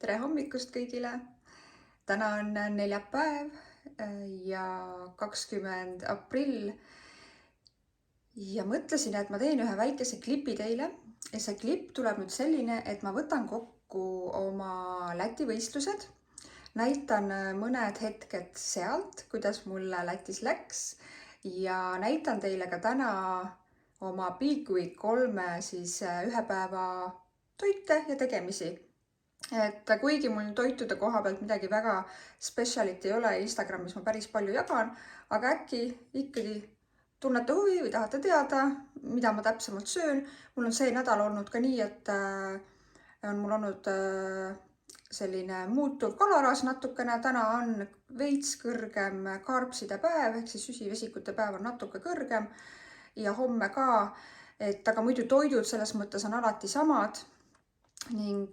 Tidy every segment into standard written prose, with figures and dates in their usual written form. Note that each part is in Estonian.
Tere hommikust kõigile! Täna on neljapäev ja 20. aprill ja mõtlesin, et ma teen ühe väikese klipi teile ja see klipp tuleb nüüd selline, et ma võtan kokku oma Läti võistlused, näitan mõned hetked sealt, kuidas mulle Lätis läks ja näitan teile ka täna oma Big Week 3 ühe päeva toite ja tegemisi. Et kuigi mul toitude koha pealt midagi väga spetsialit ei ole, Instagramis ma päris palju jagan, aga äkki ikkagi tunnete huvi või tahate teada, mida ma täpsemalt söön. Mul on see nädal olnud ka nii, et on mul olnud selline muutuv kaloraas natukene. Täna on veits kõrgem karbside päev, ehk siis süsivesikute päev on natuke kõrgem ja homme ka. Aga muidu toidud selles mõttes on alati samad. Ning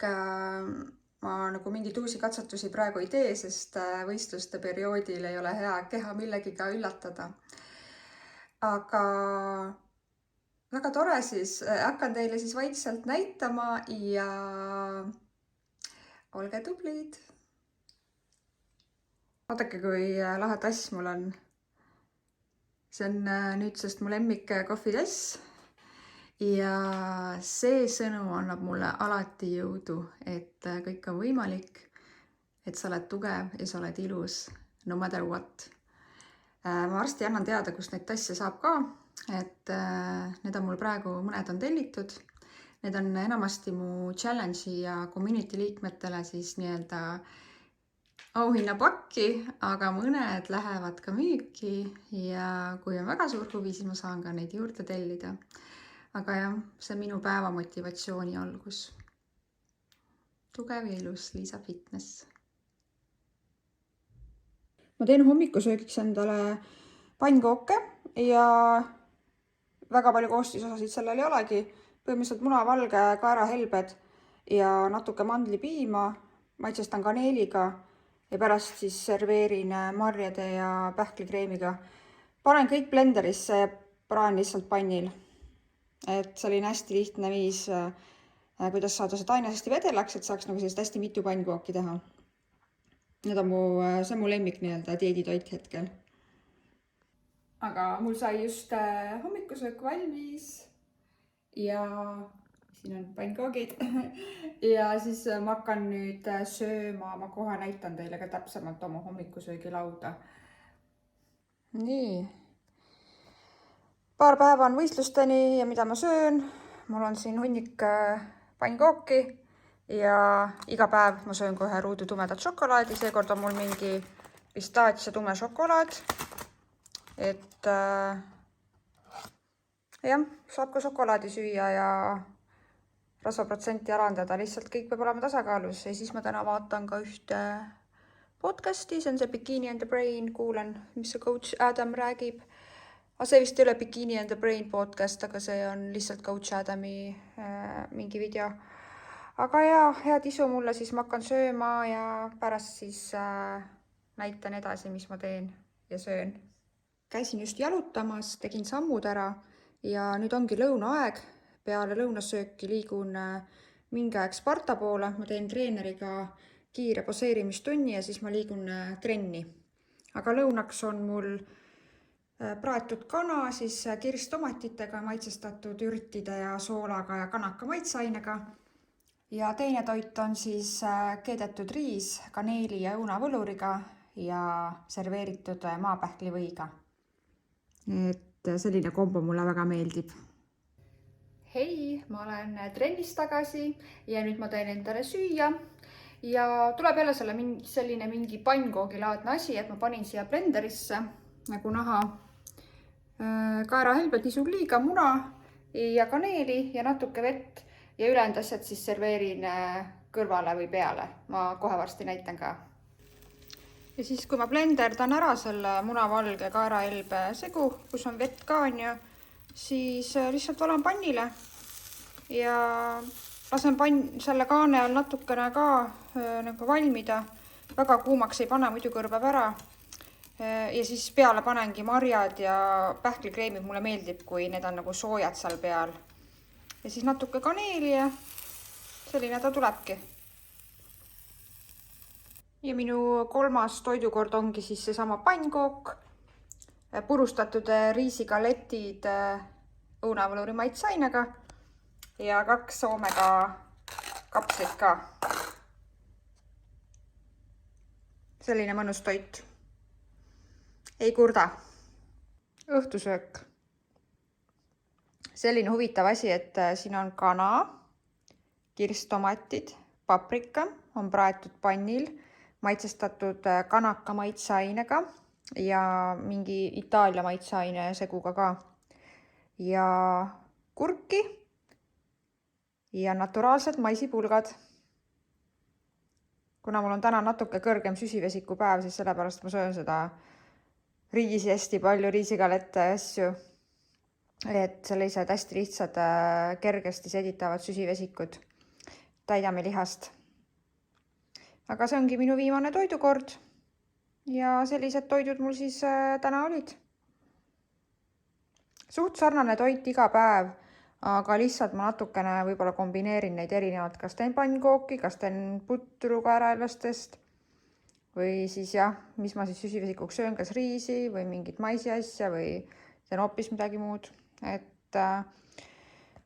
ma nagu mingeid uusi katsetusi praegu ei tee, sest võistluste perioodil ei ole hea keha millegiga üllatada. Aga väga tore siis, hakkan teile siis vaikselt näitama ja olge tublid! Vaadake, kui lahe tass mul on. See on nüüdsest mu lemmik kohvitass. Ja see sõnum annab mulle alati jõudu, et kõik on võimalik, et sa oled tugev ja sa oled ilus, no matter what. Ma varsti annan teada, kust neid tasse saab ka, et need on mul praegu, mõned on tellitud. Need on enamasti mu challenge'i ja community liikmetele siis nii-öelda auhinnapakki, aga mõned lähevad ka müüki ja kui on väga suur huvi, siis ma saan ka neid juurde tellida. Aga jah, see minu päeva motivatsiooni algus. Tugev ja ilus Liisa Fitness. Ma teen hommikusöögiks endale pannkooke ja väga palju koostisosasid sellel ei olegi. Põhimõtteliselt munavalge, kaerahelbed ja natuke mandlipiima. Maitsestan kaneeliga ja pärast siis serveerin marjade ja pähklikreemiga. Panen kõik blenderisse ja praen lihtsalt pannil. Et selline hästi lihtne viis, kuidas saada see taine hästi vedelaks, et saaks nagu sellist hästi mitu pannkooki teha. See on mu lemmik nii-öelda dieeditoit hetkel. Aga mul sai just hommikusöök valmis ja siin on pannkoogid ja siis ma hakkan nüüd sööma, ma kohe näitan teile ka täpsemalt oma hommikusöögilauda. Nii. Paar päeva on võistlusteni ja mida ma söön. Mul on siin hunnik pannkooki ja iga päev ma söön kohe ruudu tumedat šokolaadi. Seekord on mul mingi pistaatsia tume šokolaad. Et jah, saab ka šokolaadi süüa ja rasvaprotsenti alandada. Lihtsalt kõik peab olema tasakaalus. Ja siis ma täna vaatan ka ühte podcasti. See on see Bikini and the Brain. Kuulen, mis see coach Adam räägib. See vist ei ole Bikini and the Brain podcast, aga see on lihtsalt coach Adami mingi video. Aga jaa, head isu mulle, siis ma hakkan sööma ja pärast siis näitan edasi, mis ma teen ja söön. Käisin just jalutamas, tegin sammud ära ja nüüd ongi lõunaaeg. Peale lõunasööki liigun mingi aeg Sparta poole. Ma teen treeneriga kiire poseerimistunni ja siis ma liigun trenni. Aga lõunaks on mul praetud kana, siis kirstomatitega, maitsestatud ürtide ja soolaga ja kanaka maitseainega. Ja teine toit on siis keedetud riis, kaneeli ja õunavõluriga ja serveeritud maapähklivõiga. Et selline kombo mulle väga meeldib. Hei, ma olen trennis tagasi ja nüüd ma teen endale süüa. Ja tuleb jälle selline mingi pannkoogilaadne asi, et ma panin siia blenderisse, nagu näha, kaerahelbed, nisugliiga, muna ja kaneeli ja natuke vett ja ülejäänud asjad siis serveerin kõrvale või peale. Ma kohe varsti näitan ka. Ja siis kui ma blenderdan ära selle munavalge kaerahelbe segu, kus on vett ka on ju, siis lihtsalt valan pannile ja lasen selle kaane all natukene ka nagu valmida. Väga kuumaks ei pane, muidu kõrbeb ära. Ja siis peale panengi marjad ja pähklikreemid. Mulle meeldib, kui need on nagu soojad seal peal. Ja siis natuke kaneeli ja selline ta tulebki. Ja minu kolmas toidukord ongi siis seesama pannkook, purustatud riisigaletid õunavaluri maitsainega ja 2 soomega kapslit ka. Selline mõnus toit. Ei kurda. Õhtusöök. Selline huvitav asi, et siin on kana, kirstomatid, paprika, on praetud pannil, maitsestatud kanaka maitseainega ja mingi Itaalia maitseaine seguga ka. Ja kurki ja naturaalsed maisipulgad. Kuna mul on täna natuke kõrgem süsivesiku päev, siis sellepärast ma söön seda riisi hästi palju, riisigalette asju. Et sellised hästi lihtsad, kergesti seditavad süsivesikud. Täidame lihast. Aga see ongi minu viimane toidukord. Ja sellised toidud mul siis täna olid. Suht sarnane toit iga päev, aga lihtsalt ma natukene võib-olla kombineerin neid erinevalt. Kas teen pannkooki, kas teen putru kaeraelvastest või siis jah, mis ma siis süsivesikuks söön, kas riisi või mingit maisi asja või teen hoopis midagi muud. Et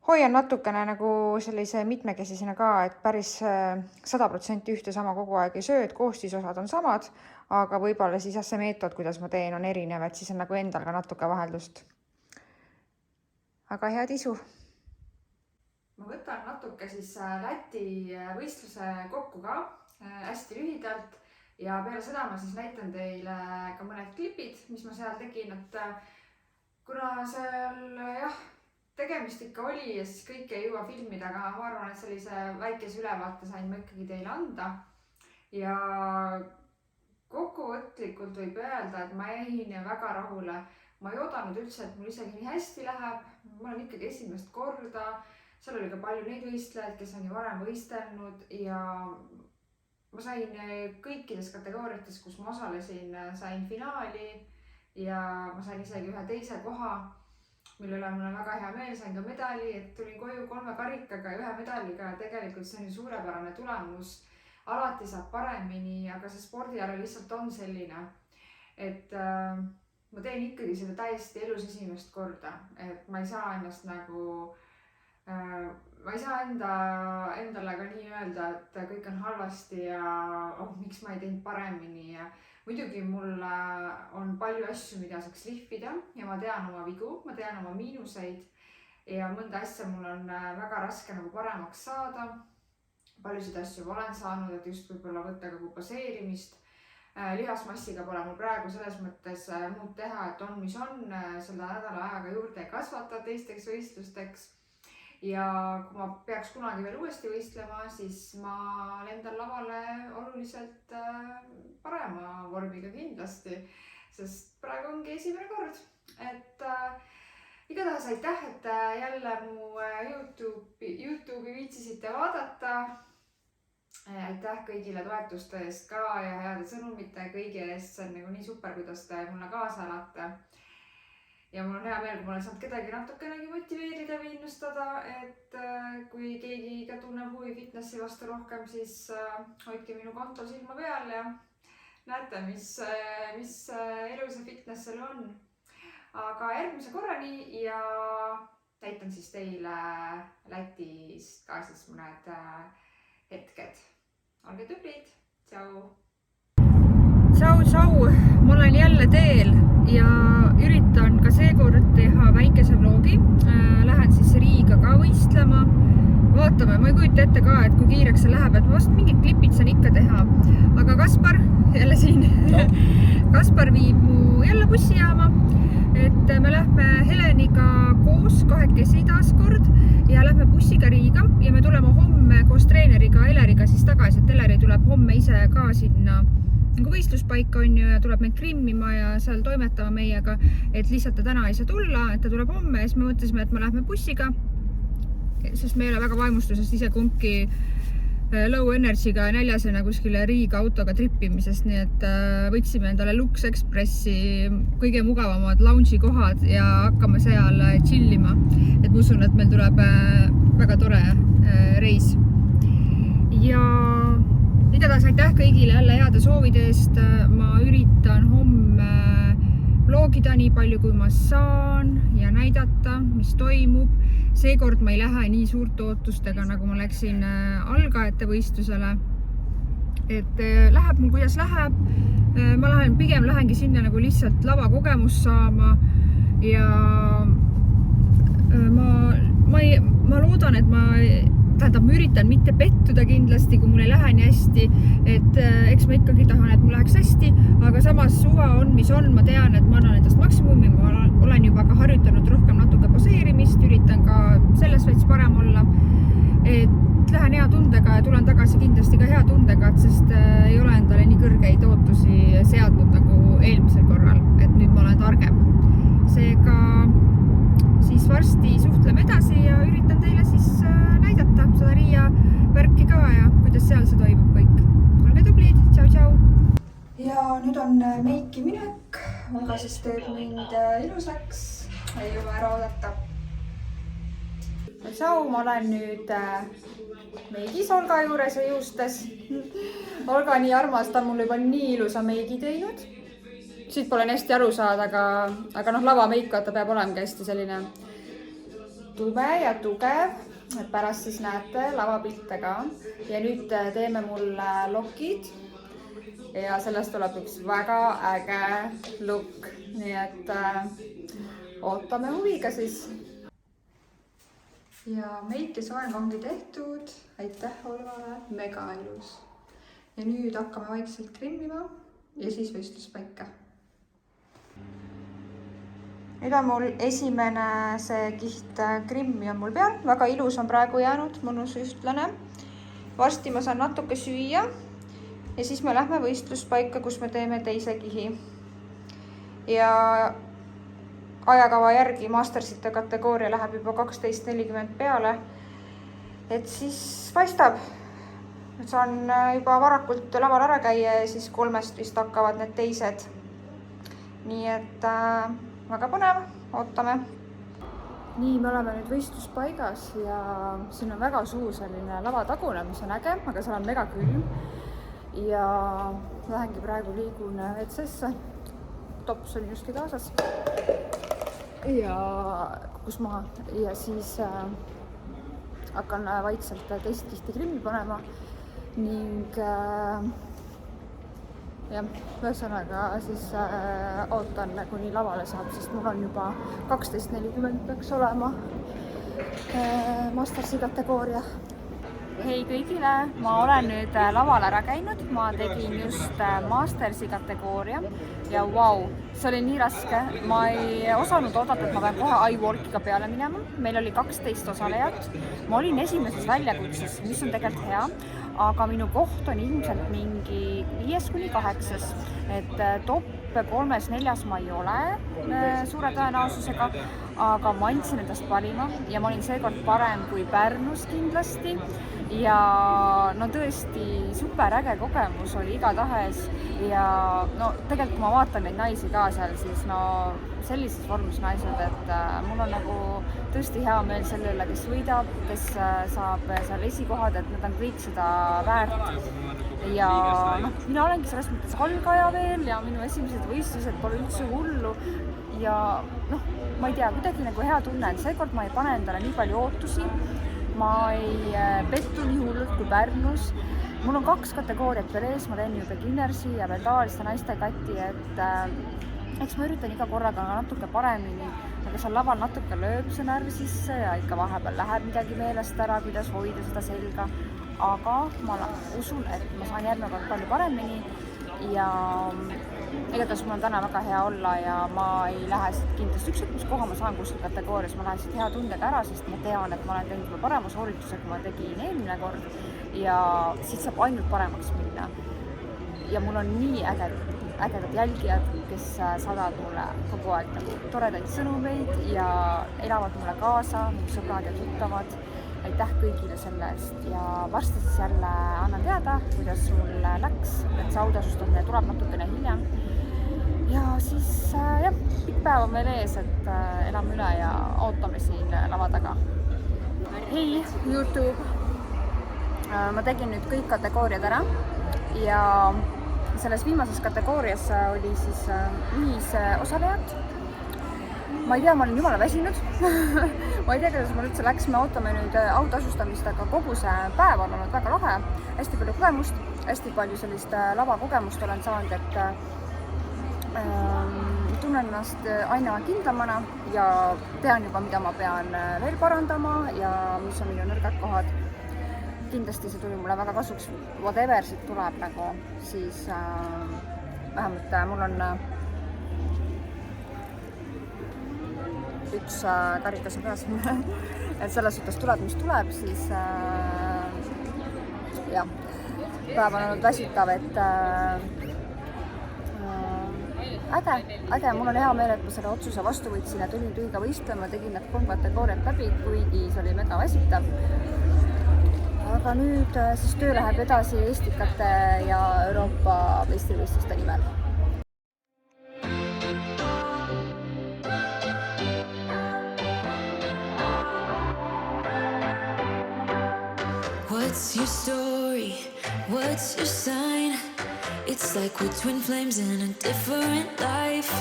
hoian natukene nagu sellise mitmekesisena ka, et päris 100% ühte sama kogu aeg ei söö, et koostisosad on samad, aga võib-olla siis see meetod, kuidas ma teen, on erinev, et siis on nagu endal ka natuke vaheldust. Aga head isu! Ma võtan natuke siis Läti võistluse kokku ka, hästi lühidalt ja peale seda ma siis näitan teile ka mõned klipid, mis ma seal tegin, et kuna seal jah, tegemist ikka oli ja siis kõike ei jõua filmida, aga ma arvan, et sellise väikese ülevaate sain ma ikkagi teile anda. Ja kokkuvõtlikult võib öelda, et ma jäin väga rahule. Ma ei oodanud üldse, et mul isegi nii hästi läheb. Ma olen ikkagi esimest korda. Seal oli ka palju neid võistlejaid, kes on ju varem võistelnud ja ma sain kõikides kategooriates, kus ma osalesin, sain finaali. Ja ma sain isegi ühe teise koha, mille üle mul on väga hea meel, sain ka medali, et tulin koju 3 karikaga ja 1 medaliga. Tegelikult see on ju suurepärane tulemus. Alati saab paremini, aga see spordiala lihtsalt on selline, et ma teen ikkagi seda täiesti elus esimest korda, et ma ei saa ennast nagu, ma ei saa endale ka nii öelda, et kõik on halvasti ja miks ma ei teinud paremini ja muidugi mul on palju asju, mida saaks lihvida ja ma tean oma vigu, ma tean oma miinuseid ja mõnda asja mul on väga raske nagu paremaks saada. Paljusid asju olen saanud, et just võib-olla võtta ka poseerimist. Lihasmassiga pole mul praegu selles mõttes muud teha, et on mis on, selle nädala ajaga juurde kasvata teisteks võistlusteks. Ja kui ma peaks kunagi veel uuesti võistlema, siis ma lendan lavale oluliselt parema vormiga kindlasti, sest praegu ongi esimene kord. Et igatahes aitäh, et jälle mu YouTube'i viitsisite vaadata. Aitäh kõigile toetuste eest ka ja heade sõnumite kõigi eest. See on nagu nii super, kuidas te mulle kaasa elate. Ja mul on hea meel, kui ma olen saanud kedagi natukenegi motiveerida või innustada, et kui keegi ka tunneb huvi fitnessi vastu rohkem, siis hoidke minu konto silma peal ja näete, mis elu see fitnessel on. Aga järgmise korrani ja näitan siis teile Lätist ka siis mõned hetked. Olge tublid, tšau! Tšau! Ma olen jälle teel ja üritan ka seekord teha väikese vlogi. Lähen siis Riiga ka võistlema. Vaatame, ma ei kujuta ette ka, et kui kiireks see läheb, et ma vast mingid klipid saan ikka teha. Aga Kaspar, jälle siin, Kaspar viib mu jälle bussijaama, et me lähme Heleniga koos kahekesi taaskord ja lähme bussiga Riiga ja me tuleme homme koos treeneriga Eleriga siis tagasi, et Eleri tuleb homme ise ka sinna nagu võistluspaika on ju ja tuleb meid krimmima ja seal toimetama meiega, et lihtsalt ta täna ei saa tulla, et ta tuleb homme ja siis me mõtlesime, et me lähme bussiga, sest me ei ole väga vaimustusest ise kumbki low energy'ga näljasena kuskile Riiga autoga trippimisest, nii et võtsime endale Lux Expressi kõige mugavamad lounge'i kohad ja hakkame seal chillima, et ma usun, et meil tuleb väga tore reis ja igatahes aitäh kõigile jälle heade soovide eest. Ma üritan homme vlogida nii palju, kui ma saan ja näidata, mis toimub. Seekord ma ei lähe nii suurte ootustega, nagu ma läksin algajate võistlusele. Et läheb mul, kuidas läheb. Ma pigem lähengi sinna nagu lihtsalt lavakogemust saama ja ma loodan, et ma üritan mitte pettuda kindlasti, kui mul ei lähe nii hästi, et eks ma ikkagi tahan, et mul läheks hästi, aga samas suva on, mis on, ma tean, et ma annan endast maksimumi, ma olen juba ka harjutanud rohkem natuke poseerimist, üritan ka selles veits parem olla, et lähen hea tundega ja tulen tagasi kindlasti ka hea tundega, sest ei ole endale nii kõrgeid ootusi seadnud nagu eelmisel korral, et nüüd ma olen targem. Seega siis varsti suhtleme edasi ja üritan teile siis näidata seda Riia värki ka ja kuidas seal see toimub kõik. Olge tublid, tšau! Ja nüüd on meiki minek, aga siis teeb mind ilusaks, ei jõua ära oodata. Tšau, ma olen nüüd meigis Olga juures ja juustes. Olga nii armas, ta on mul juba nii ilusa meigi teinud. Siit pole hästi aru saada, aga lavameik vaata peab olemegi hästi selline tume ja tugev, et pärast siis näete lavapilte ka. Ja nüüd teeme mulle lokid ja sellest tuleb üks väga äge look, nii et ootame huviga siis. Ja meik ja soeng ongi tehtud, aitäh Olgale, mega ilus. Ja nüüd hakkame vaikselt krimmima ja siis võistluspaika. Nüüd on mul esimene see kiht krimmi on mul peal, väga ilus on praegu jäänud, mõnus ühtlane. Varsti ma saan natuke süüa ja siis me lähme võistluspaika, kus me teeme teise kihi. Ja ajakava järgi Mastersite kategooria läheb juba 12:40 peale. Et siis paistab, et saan juba varakult laval ära käia ja siis 3 vist hakkavad need teised. Nii et väga põnev, ootame. Nii, me oleme nüüd võistluspaigas ja siin on väga suur selline lavatagune, mis on äge, aga seal on mega külm. Ja lähengi praegu liigun WC-sse. Tops on justkui kaasas. Ja kus maha. Ja siis hakkan vaikselt teist kihti krimmi panema. Ning jah, ühesõnaga siis ootan kuni lavale saab, sest mul on juba 12:40 peaks olema Mastersi kategooria. Hei kõigile, ma olen nüüd laval ära käinud, ma tegin just Mastersi kategooria ja vau, see oli nii raske, ma ei osanud oodata, et ma pean kohe iWalkiga peale minema, meil oli 12 osalejat, ma olin esimeses väljakutses, mis on tegelikult hea, aga minu koht on ilmselt mingi 5-8, et top 3-4 ma ei ole suure tõenäosusega, aga ma andsin endast parima ja ma olin seekord parem kui Pärnus kindlasti. Ja no tõesti super äge kogemus oli igatahes ja no tegelikult kui ma vaatan neid naisi ka seal, siis no sellises vormis naised, et mul on nagu tõesti hea meel selle üle, kes võidab, kes saab seal esikohad, et nad on kõik seda väärt. Ja noh, mina olengi selles mõttes algaja veel ja minu esimesed võistlused pole üldse hullu ja noh, ma ei tea, kuidagi nagu hea tunne, et seekord ma ei pane endale nii palju ootusi. Ma ei pettu nii hullult kui Pärnus. Mul on 2 kategooriat veel ees, ma teen ju beginnersi ja veel tavaliste naiste katti, et eks ma üritan iga korraga natuke paremini, aga seal laval natuke lööb see närv sisse ja ikka vahepeal läheb midagi meelest ära, kuidas hoida seda selga. Aga ma usun, et ma saan järgmine kord palju paremini ja igatahes mul on täna väga hea olla ja ma ei lähe siit kindlasti ükskord, mis koha ma saan kuskil kategoorias, ma lähen siit hea tundega ära, sest ma tean, et ma olen teinud juba parema soorituse, kui ma tegin eelmine kord ja siit saab ainult paremaks minna. Ja mul on nii ägedad jälgijad, kes saadavad mulle kogu aeg nagu toredaid sõnumeid ja elavad mulle kaasa, mu sõbrad ja tuttavad. Aitäh kõigile selle eest ja varsti siis jälle annan teada, kuidas mul läks, et see autasustamine tuleb natukene hiljem. Ja siis jah, pikk päev on meil ees, et elame üle ja ootame siin lava taga. Hei YouTube! Ma tegin nüüd kõik kategooriad ära ja selles viimases kategoorias oli siis 5 osalejat. Ma ei tea, ma olin jumala väsinud. Ma ei tea, kuidas mul üldse läks, me ootame nüüd autasustamist, aga kogu see päev on olnud väga lahe. Hästi palju kogemust, hästi palju sellist lavakogemust olen saanud, et tunnen ennast aina kindlamana ja tean juba, mida ma pean veel parandama ja mis on minu nõrgad kohad. Kindlasti see tuli mulle väga kasuks, whatever siit tuleb nagu, siis vähemalt mul on üks karikas on peas. Et selles suhtes tuleb, mis tuleb, siis jah, päev on olnud väsitav, et äge, mul on hea meel, et ma selle otsuse vastu võtsin ja tulin tühiga võistlema, tegin need 3 kategooriat läbi, kuigi see oli mega väsitav. Aga nüüd siis töö läheb edasi Estikate ja Euroopa meistrivõistluste nimel. What's your story? What's your sign? It's like we're twin flames in a different life.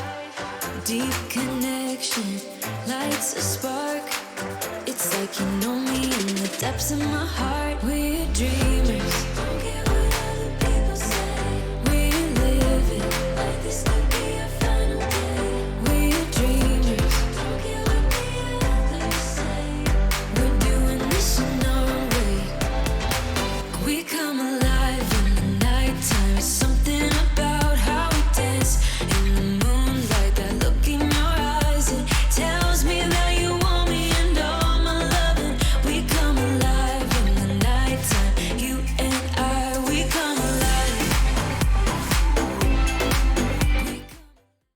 Deep connection lights a spark. It's like you know me in the depths of my heart. We're dreamers. Don't care what other people say. We're living like this could be our final day. We're dreamers. Don't care what the others say. We're doing this in our way. We come alive in the nighttime. It's something